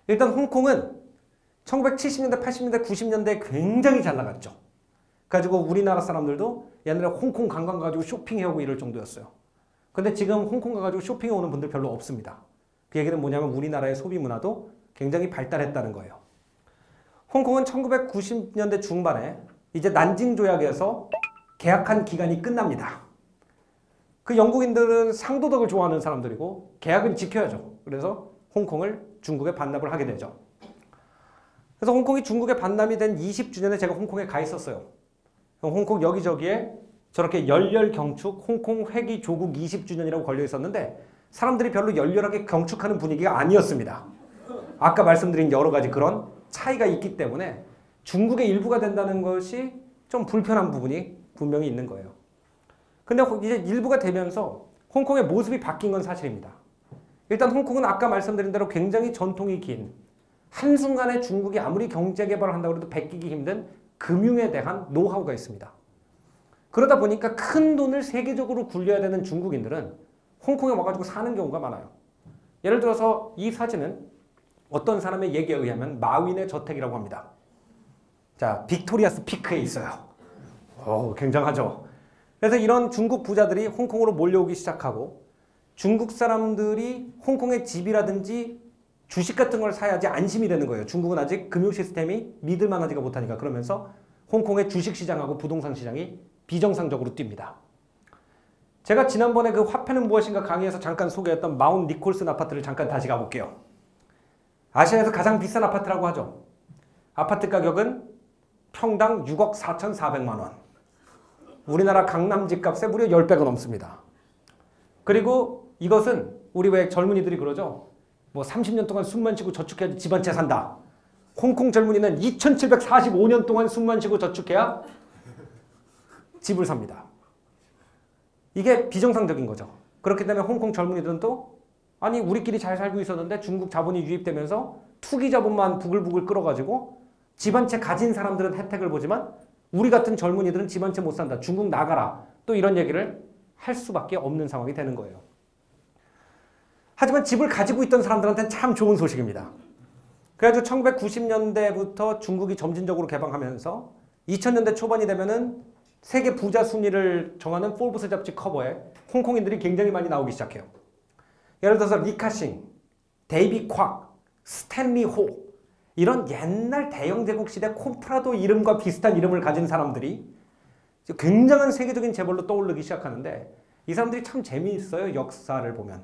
일단 홍콩은 1970년대, 80년대, 90년대에 굉장히 잘 나갔죠. 가지고 우리나라 사람들도 옛날에 홍콩 관광 가지고 쇼핑해오고 이럴 정도였어요. 근데 지금 홍콩 가가지고 쇼핑해 오는 분들 별로 없습니다. 그 얘기는 뭐냐면 우리나라의 소비 문화도 굉장히 발달했다는 거예요. 홍콩은 1990년대 중반에 이제 난징 조약에서 계약한 기간이 끝납니다. 그 영국인들은 상도덕을 좋아하는 사람들이고 계약은 지켜야죠. 그래서 홍콩을 중국에 반납을 하게 되죠. 그래서 홍콩이 중국에 반납이 된 20주년에 제가 홍콩에 가 있었어요. 홍콩 여기저기에 저렇게 열렬 경축 홍콩 회기 조국 20주년이라고 걸려 있었는데 사람들이 별로 열렬하게 경축하는 분위기가 아니었습니다. 아까 말씀드린 여러 가지 그런 차이가 있기 때문에 중국의 일부가 된다는 것이 좀 불편한 부분이 분명히 있는 거예요. 근데 이제 일부가 되면서 홍콩의 모습이 바뀐 건 사실입니다. 일단 홍콩은 아까 말씀드린 대로 굉장히 전통이 긴 한순간에 중국이 아무리 경제 개발을 한다고 해도 베끼기 힘든 금융에 대한 노하우가 있습니다. 그러다 보니까 큰 돈을 세계적으로 굴려야 되는 중국인들은 홍콩에 와가지고 사는 경우가 많아요. 예를 들어서 이 사진은 어떤 사람의 얘기에 의하면 마윈의 저택이라고 합니다. 자, 빅토리아스 피크에 있어요. 오, 굉장하죠. 그래서 이런 중국 부자들이 홍콩으로 몰려오기 시작하고 중국 사람들이 홍콩의 집이라든지 주식 같은 걸 사야지 안심이 되는 거예요. 중국은 아직 금융 시스템이 믿을만하지가 못하니까. 그러면서 홍콩의 주식 시장하고 부동산 시장이 비정상적으로 뜁니다. 제가 지난번에 그 화폐는 무엇인가 강의에서 잠깐 소개했던 마운트 니콜슨 아파트를 잠깐 다시 가볼게요. 아시아에서 가장 비싼 아파트라고 하죠. 아파트 가격은 평당 6억 4,400만 원. 우리나라 강남 집값의 무려 10배가 넘습니다. 그리고 이것은 우리 왜 젊은이들이 그러죠. 뭐 30년 동안 숨만 쉬고 저축해야지 집 한 채 산다. 홍콩 젊은이는 2745년 동안 숨만 쉬고 저축해야 집을 삽니다. 이게 비정상적인 거죠. 그렇기 때문에 홍콩 젊은이들은 또 아니 우리끼리 잘 살고 있었는데 중국 자본이 유입되면서 투기 자본만 부글부글 끌어가지고 집 한 채 가진 사람들은 혜택을 보지만 우리 같은 젊은이들은 집 한 채 못 산다. 중국 나가라. 또 이런 얘기를 할 수밖에 없는 상황이 되는 거예요. 하지만 집을 가지고 있던 사람들한테는 참 좋은 소식입니다. 그래가지고 1990년대부터 중국이 점진적으로 개방하면서 2000년대 초반이 되면은 세계 부자 순위를 정하는 포브스 잡지 커버에 홍콩인들이 굉장히 많이 나오기 시작해요. 예를 들어서 리카싱, 데이비 콱, 스탠리 호 이런 옛날 대영 제국 시대 콤프라도 이름과 비슷한 이름을 가진 사람들이 굉장한 세계적인 재벌로 떠오르기 시작하는데 이 사람들이 참 재미있어요. 역사를 보면.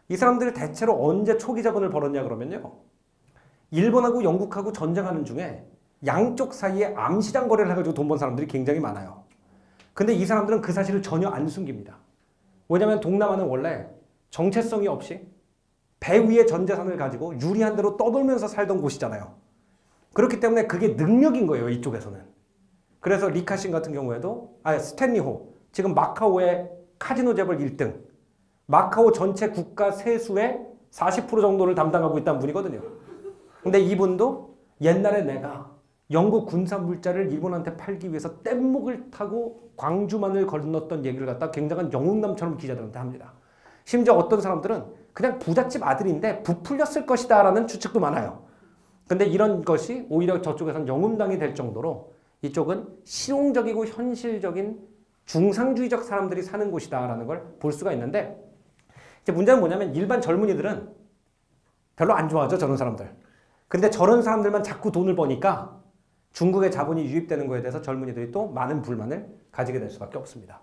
이 사람들이 대체로 언제 초기 자본을 벌었냐 그러면요. 일본하고 영국하고 전쟁하는 중에 양쪽 사이에 암시장 거래를 해가지고 돈 번 사람들이 굉장히 많아요. 근데 이 사람들은 그 사실을 전혀 안 숨깁니다. 왜냐하면 동남아는 원래 정체성이 없이 배 위에 전 재산을 가지고 유리한 대로 떠돌면서 살던 곳이잖아요. 그렇기 때문에 그게 능력인 거예요. 이쪽에서는. 그래서 리카싱 같은 경우에도 스탠리 호 지금 마카오의 카지노 재벌 1등 마카오 전체 국가 세수의 40% 정도를 담당하고 있다는 분이거든요. 근데 이분도 옛날에 내가 영국 군사 물자를 일본한테 팔기 위해서 뗏목을 타고 광주만을 건넜던 얘기를 갖다 굉장한 영웅남처럼 기자들한테 합니다. 심지어 어떤 사람들은 그냥 부잣집 아들인데 부풀렸을 것이다 라는 추측도 많아요. 근데 이런 것이 오히려 저쪽에서는 영웅당이 될 정도로 이쪽은 실용적이고 현실적인 중상주의적 사람들이 사는 곳이다 라는 걸 볼 수가 있는데 이제 문제는 뭐냐면 일반 젊은이들은 별로 안 좋아하죠. 저런 사람들. 근데 저런 사람들만 자꾸 돈을 버니까 중국의 자본이 유입되는 거에 대해서 젊은이들이 또 많은 불만을 가지게 될 수밖에 없습니다.